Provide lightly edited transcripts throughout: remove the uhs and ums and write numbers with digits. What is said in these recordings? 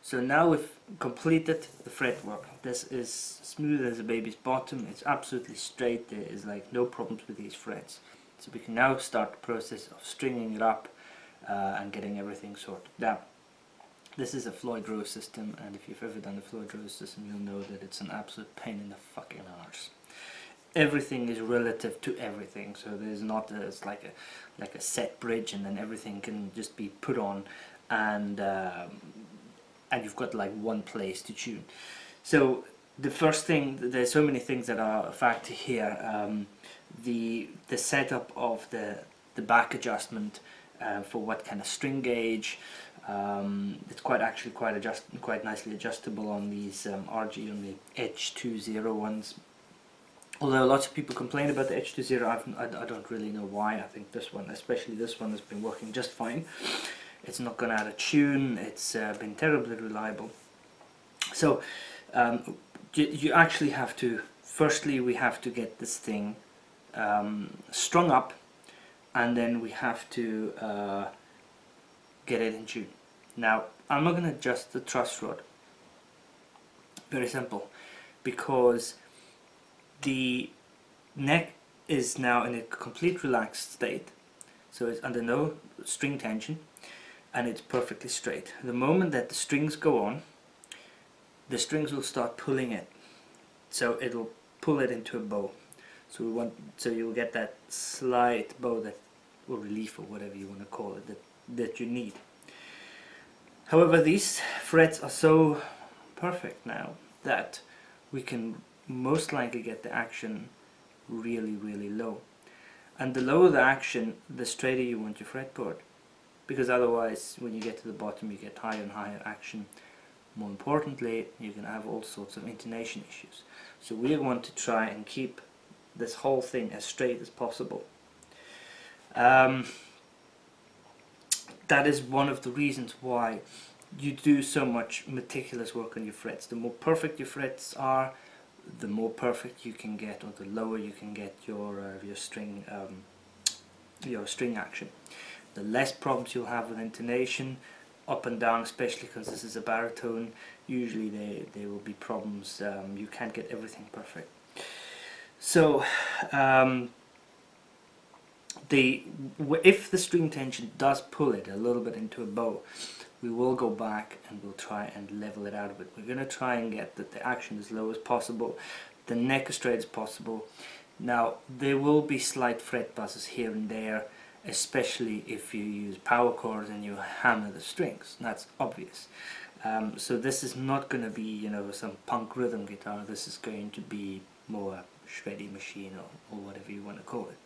So now we've completed the fretwork. This is smooth as a baby's bottom. It's absolutely straight. There is like no problems with these frets. So we can now start the process of stringing it up and getting everything sorted out. This is a Floyd rose system, and if you've ever done a Floyd rose system, you'll know that it's an absolute pain in the fucking arse. Everything is relative to everything, so there's not it's like a set bridge, and then everything can just be put on, and you've got like one place to tune. So the first thing, there's so many things that are a factor here. The setup of the back adjustment for what kind of string gauge. It's quite nicely adjustable on these RG, on the H20 ones. Although lots of people complain about the H20, I don't really know why. I think this one, especially this one, has been working just fine. It's not gone out of tune. It's been terribly reliable. So you actually have to, firstly we have to get this thing strung up, and then we have to get it in tune. Now I'm not going to adjust the truss rod. Very simple, because the neck is now in a complete relaxed state, so it's under no string tension, and it's perfectly straight. The moment that the strings go on, the strings will start pulling it, so it'll pull it into a bow. So you'll get that slight bow, that, or relief, or whatever you want to call it, that you need. However, these frets are so perfect now that we can most likely get the action really, really low. And the lower the action, the straighter you want your fretboard, because otherwise when you get to the bottom you get higher and higher action. More importantly, you can have all sorts of intonation issues. So we want to try and keep this whole thing as straight as possible. That is one of the reasons why you do so much meticulous work on your frets. The more perfect your frets are, the more perfect you can get, or the lower you can get your string action. The less problems you'll have with intonation, up and down, especially because this is a baritone. Usually there will be problems. You can't get everything perfect. So if the string tension does pull it a little bit into a bow, we will go back and we'll try and level it out a bit. We're going to try and get the action as low as possible, the neck as straight as possible. Now there will be slight fret buzzes here and there, especially if you use power chords and you hammer the strings. That's obvious. So this is not going to be, you know, some punk rhythm guitar. This is going to be more a shreddy machine, or whatever you want to call it.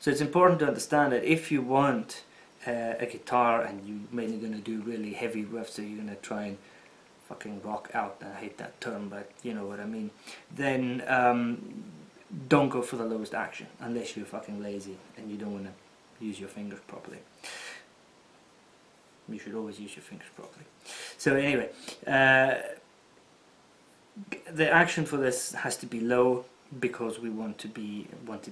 So it's important to understand that if you want a guitar and you're mainly going to do really heavy riffs, so you're going to try and fucking rock out, I hate that term, but you know what I mean, then don't go for the lowest action unless you're fucking lazy and you don't want to use your fingers properly. You should always use your fingers properly. So anyway, the action for this has to be low, because we want it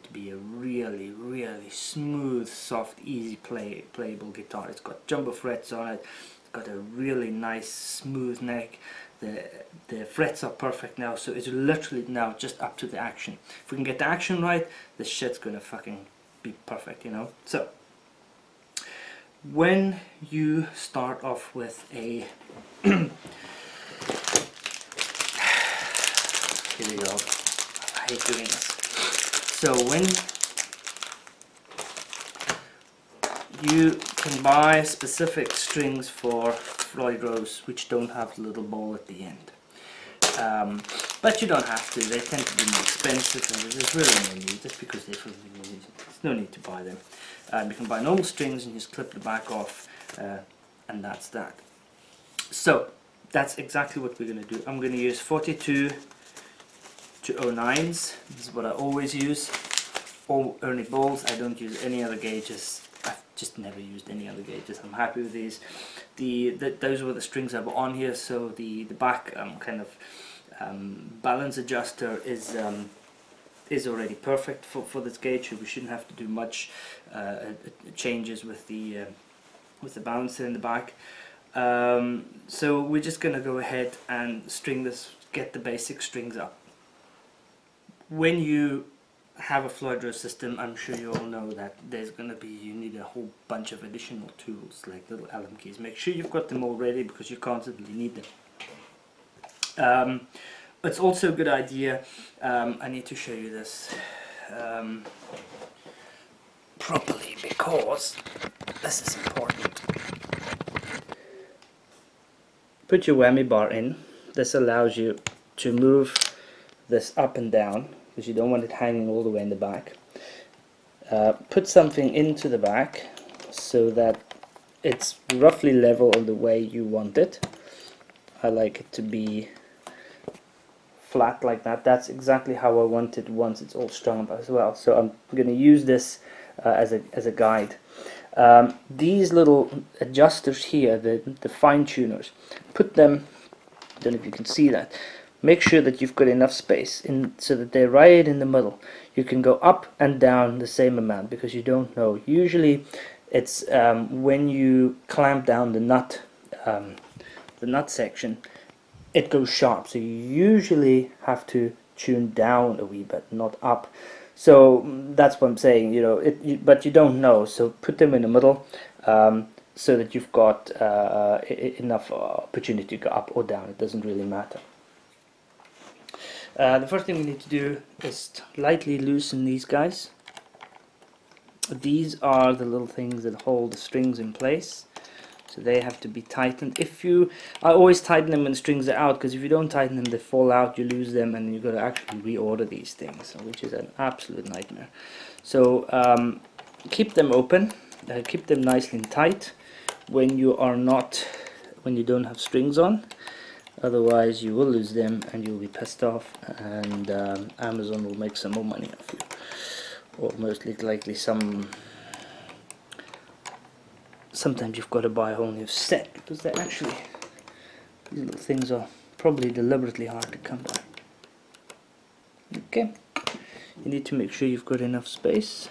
to be a really, really smooth, soft, easy playable guitar. It's got jumbo frets on it. It's got a really nice smooth neck. The frets are perfect now, so it's literally now just up to the action. If we can get the action right, the shit's gonna fucking be perfect, you know. So when you start off with a here we go. I hate doing this. So when you can buy specific strings for Floyd Rose which don't have the little ball at the end, but you don't have to. They tend to be more expensive, and there's really no need, just because they're for the music. There's no need to buy them. You can buy normal strings and just clip the back off, and that's that. So that's exactly what we're going to do. I'm going to use 42 to 09s. This is what I always use. All Ernie balls. I don't use any other gauges. I've just never used any other gauges. I'm happy with these. Those were the strings that were on here. So the back kind of balance adjuster is already perfect for this gauge. So we shouldn't have to do much changes with the balancer in the back. So we're just gonna go ahead and string this, get the basic strings up. When you have a Floyd rose system, I'm sure you all know that there's gonna be, you need a whole bunch of additional tools like little Allen keys. Make sure you've got them all ready because you constantly need them. It's also a good idea, I need to show you this properly because this is important. Put your whammy bar in. This allows you to move this up and down because you don't want it hanging all the way in the back. Put something into the back so that it's roughly level on the way you want it. I like it to be flat like that. That's exactly how I want it once it's all strung up as well. So I'm going to use this as a guide. These little adjusters here, the fine tuners, put them, I don't know if you can see that, make sure that you've got enough space in so that they're right in the middle. You can go up and down the same amount because you don't know. Usually it's when you clamp down the nut section, it goes sharp, so you usually have to tune down a wee bit, not up. So that's what I'm saying, you know, but you don't know, so put them in the middle so that you've got enough opportunity to go up or down. It doesn't really matter. The first thing we need to do is lightly loosen these guys. These are the little things that hold the strings in place, so they have to be tightened. I always tighten them when the strings are out, because if you don't tighten them, they fall out, you lose them, and you've got to actually reorder these things, which is an absolute nightmare. So keep them open, keep them nicely and tight when you don't have strings on. Otherwise you will lose them and you'll be pissed off, and Amazon will make some more money off you, or most likely sometimes you've got to buy a whole new set, because they're actually, these little things are probably deliberately hard to come by. Okay, you need to make sure you've got enough space.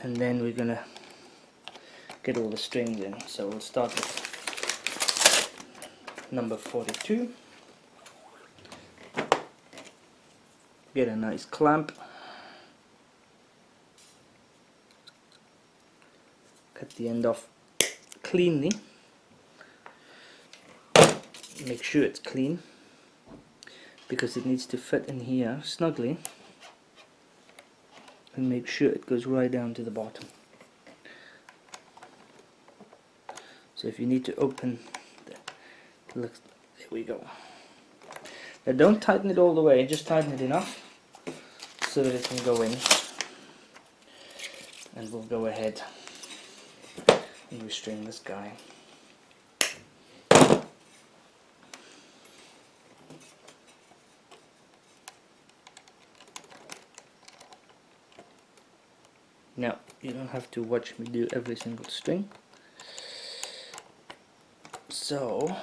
And then we're gonna get all the strings in. So we'll start with number 42. Get a nice clamp. Cut the end off cleanly. Make sure it's clean, because it needs to fit in here snugly. And make sure it goes right down to the bottom. So if you need to open there we go. Now don't tighten it all the way, just tighten it enough so that it can go in. And we'll go ahead and restring this guy. Now, you don't have to watch me do every single string. So,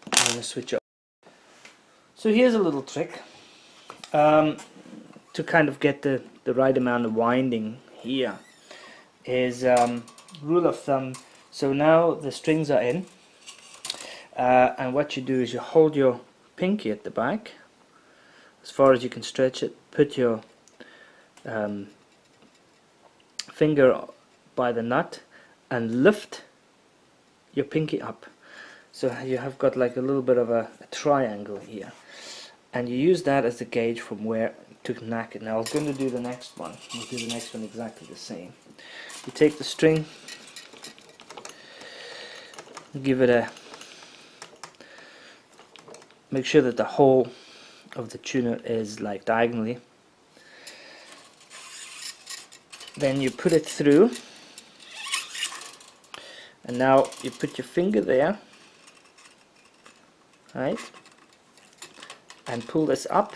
I'm going to switch up. So here's a little trick to kind of get the right amount of winding here. Is rule of thumb. So now the strings are in, and what you do is you hold your pinky at the back as far as you can stretch it, put your finger by the nut and lift your pinky up, so you have got like a little bit of a triangle here, and you use that as the gauge from where to knack it. Now I was going to do the next one. We'll do the next one exactly the same. You take the string, give it make sure that the hole of the tuner is like diagonally. Then you put it through, and now you put your finger there, right, and pull this up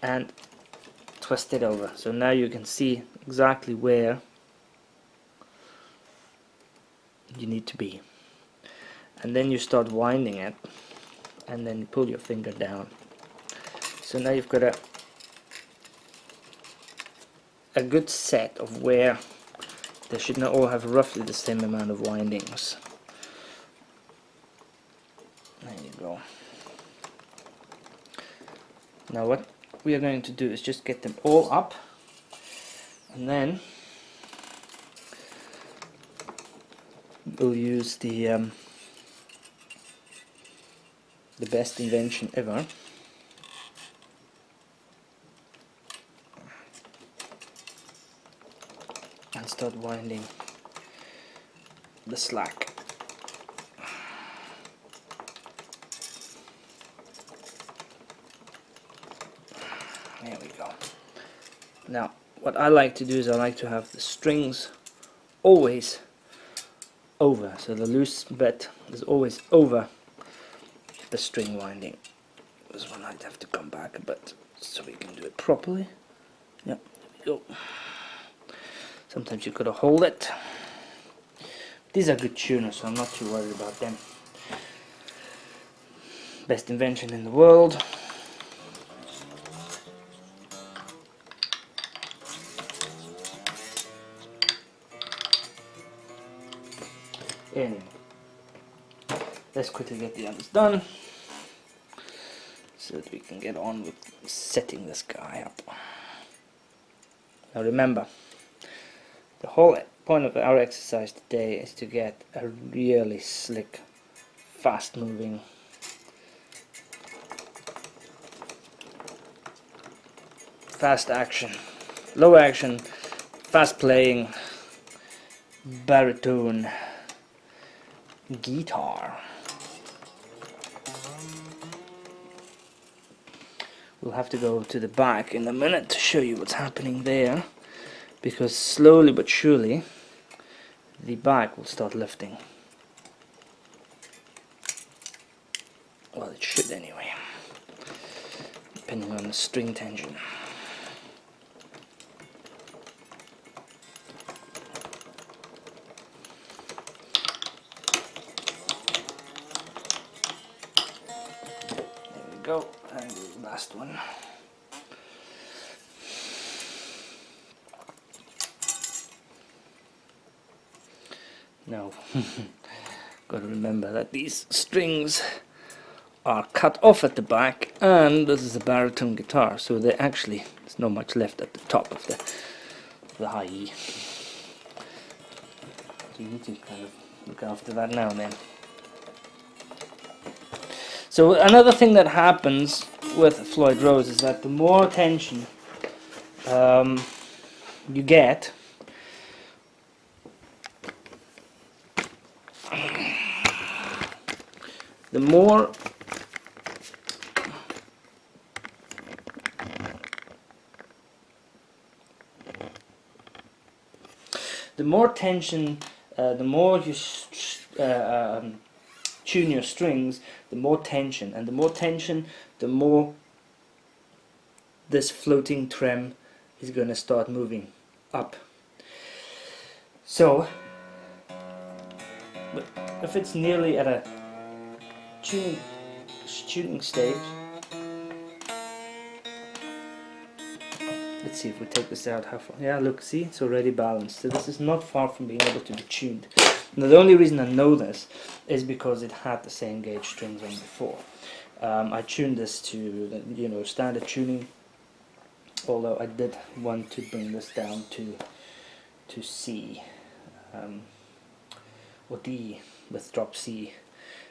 and twist it over. So now you can see exactly where you need to be, and then you start winding it and then you pull your finger down. So now you've got a good set of where they should now all have roughly the same amount of windings. There you go. Now what we are going to do is just get them all up, and then we'll use the best invention ever. And start winding the slack. There we go. Now what I like to do is I like to have the strings always over, so the loose bit is always over the string winding. This one I'd have to come back a bit so we can do it properly. Yep, there we go. Sometimes you've got to hold it. These are good tuners, so I'm not too worried about them. Best invention in the world. Anyway, let's quickly get the others done so that we can get on with setting this guy up. Now remember, the whole point of our exercise today is to get a really slick, fast moving, fast action, low action, fast playing, baritone guitar. We'll have to go to the back in a minute to show you what's happening there, because slowly but surely the back will start lifting. Well, it should anyway, depending on the string tension. There we go, and the last one. Now, got to remember that these strings are cut off at the back, and this is a baritone guitar, so there's not much left at the top of the high E. So you need to kind of look after that now and then. So another thing that happens with Floyd Rose is that the more tension you get, the more tension, the more you tune your strings, the more tension, and the more tension, the more this floating trem is going to start moving up. So if it's nearly at a tuning stage, let's see if we take this out how far. Yeah, look, see, it's already balanced, so this is not far from being able to be tuned. Now the only reason I know this is because it had the same gauge strings on before. I tuned this to, you know, standard tuning, although I did want to bring this down to C, or D with drop C.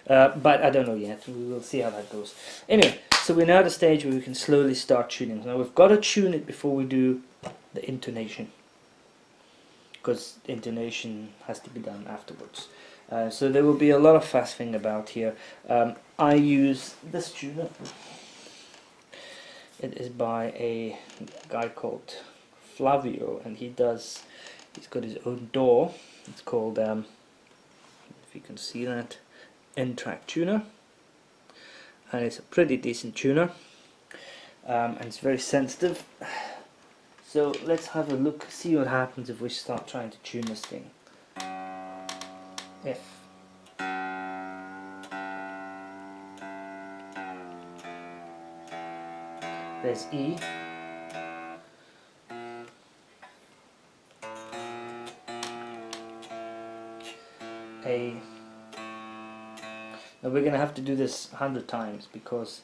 But I don't know yet, we will see how that goes. Anyway, so we're now at a stage where we can slowly start tuning. Now we've got to tune it before we do the intonation, because the intonation has to be done afterwards. So there will be a lot of faffing about here. I use this tuner. It is by a guy called Flavio, and he's got his own DAW. It's called, if you can see that, N-Track tuner, and it's a pretty decent tuner, and it's very sensitive. So let's have a look, see what happens if we start trying to tune this thing. F. There's E. A. Now we're going to have to do this 100 times because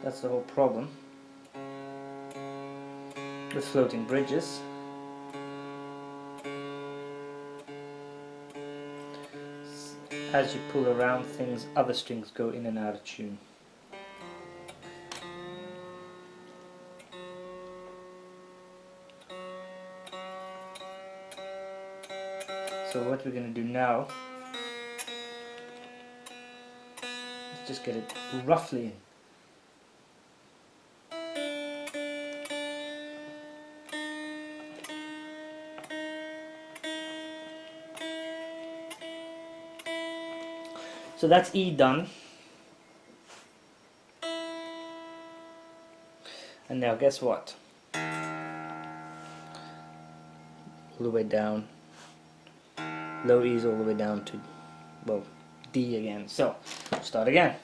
that's the whole problem with floating bridges. As you pull around things, other strings go in and out of tune. So what we're going to do now is just get it roughly in. So that's E done. And now guess what? All the way down. Low E's all the way down to, well, D again. So, start again.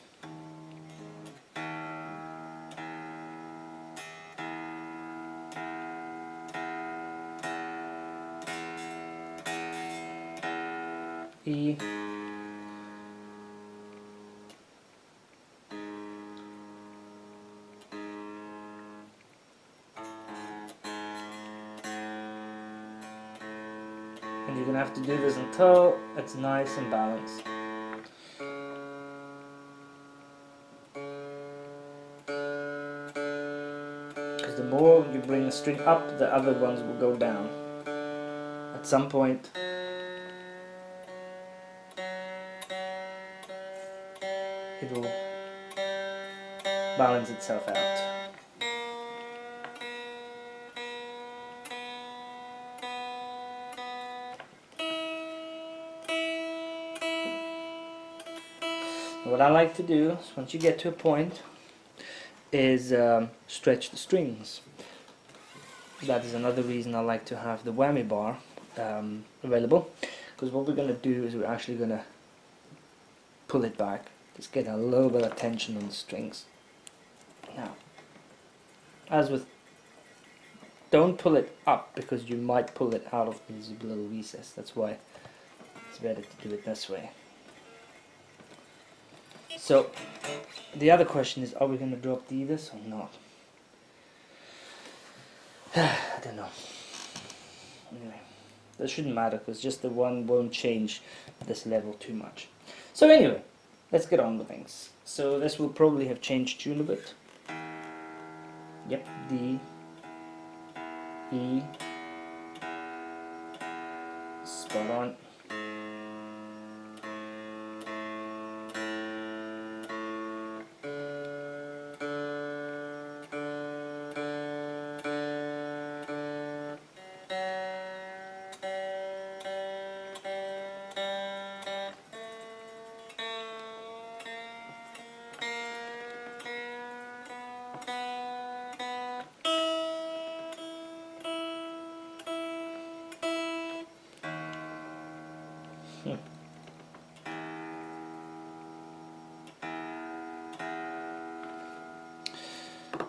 E. And you're going to have to do this until it's nice and balanced. Because the more you bring the string up, the other ones will go down. At some point, it will balance itself out. What I like to do is, once you get to a point, is stretch the strings. That is another reason I like to have the whammy bar available, because what we're going to do is we're actually going to pull it back, just get a little bit of tension on the strings. Now, as with, don't pull it up because you might pull it out of these little recess. That's why it's better to do it this way. So, the other question is, are we going to drop D this or not? I don't know. Anyway, that shouldn't matter because just the one won't change this level too much. So anyway, let's get on with things. So this will probably have changed tune a bit. Yep, D, E, spot on.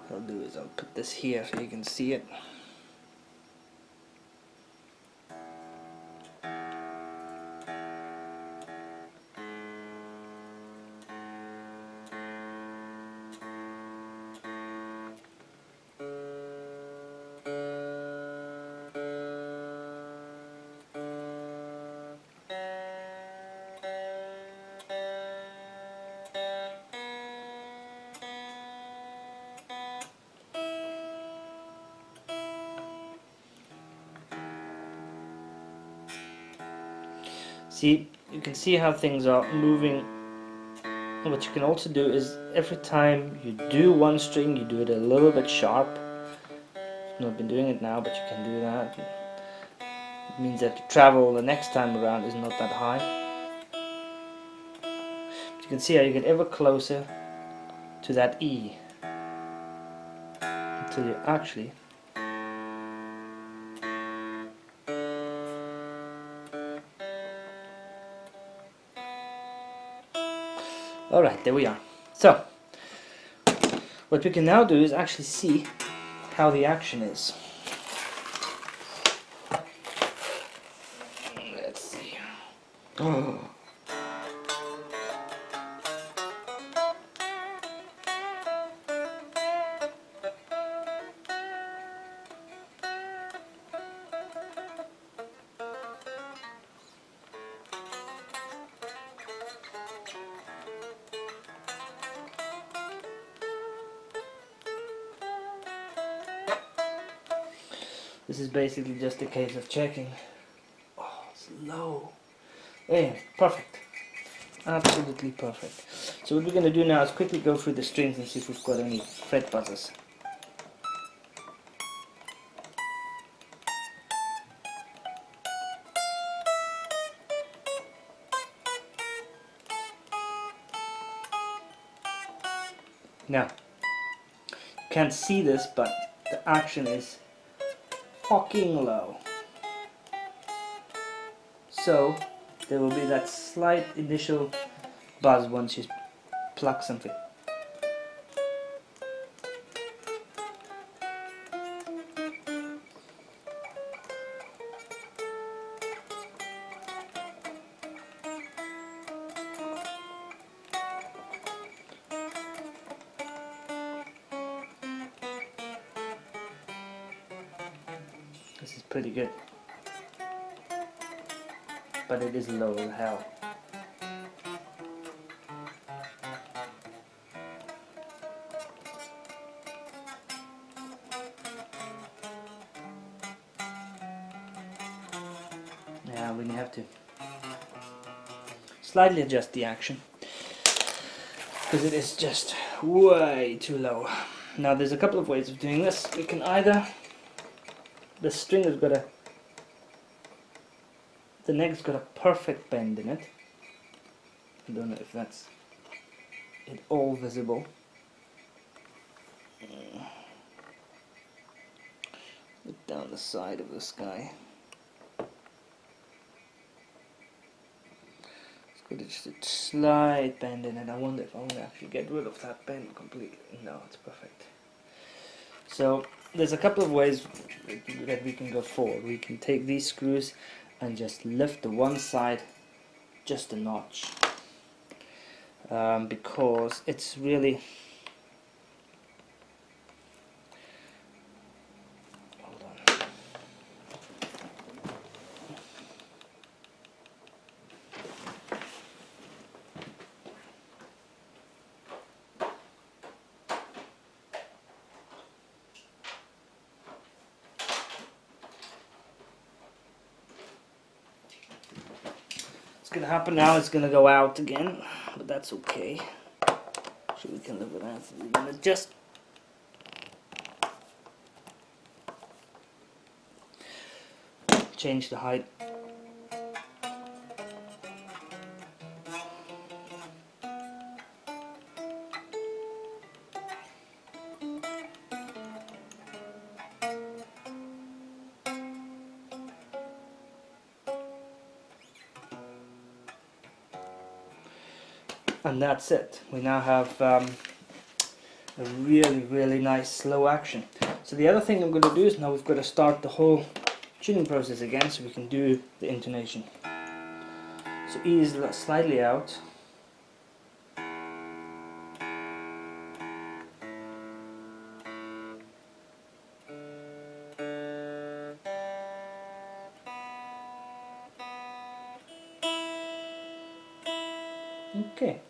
What I'll do is I'll put this here so you can see it. See, you can see how things are moving. What you can also do is every time you do one string, you do it a little bit sharp. I've not been doing it now, but you can do that. It means that the travel the next time around is not that high. But you can see how you get ever closer to that E until you actually Alright, there we are. So, what we can now do is actually see how the action is. Let's see. Oh. This is basically just a case of checking. Oh, it's low. Yeah, perfect. Absolutely perfect. So what we're going to do now is quickly go through the strings and see if we've got any fret buzzers. Now, you can't see this, but the action is fucking low. So there will be that slight initial buzz once you pluck something. This is pretty good, but it is low as hell. Yeah, we have to slightly adjust the action because it is just way too low. Now there's a couple of ways of doing this. We can either, the string has got the neck's got a perfect bend in it. I don't know if that's it all visible. Look down the side of this guy. It's got just a slight bend in it. I wonder if I want to actually get rid of that bend completely. No, it's perfect. So there's a couple of ways that we can go forward. We can take these screws and just lift the one side just a notch, because it's really, hold on. What's going to happen now is going to go out again, but that's okay. So we can live with that. So we're going to just change the height. And that's it. We now have a really nice slow action. So the other thing I'm going to do is now we've got to start the whole tuning process again so we can do the intonation. So E is slightly out. Okay.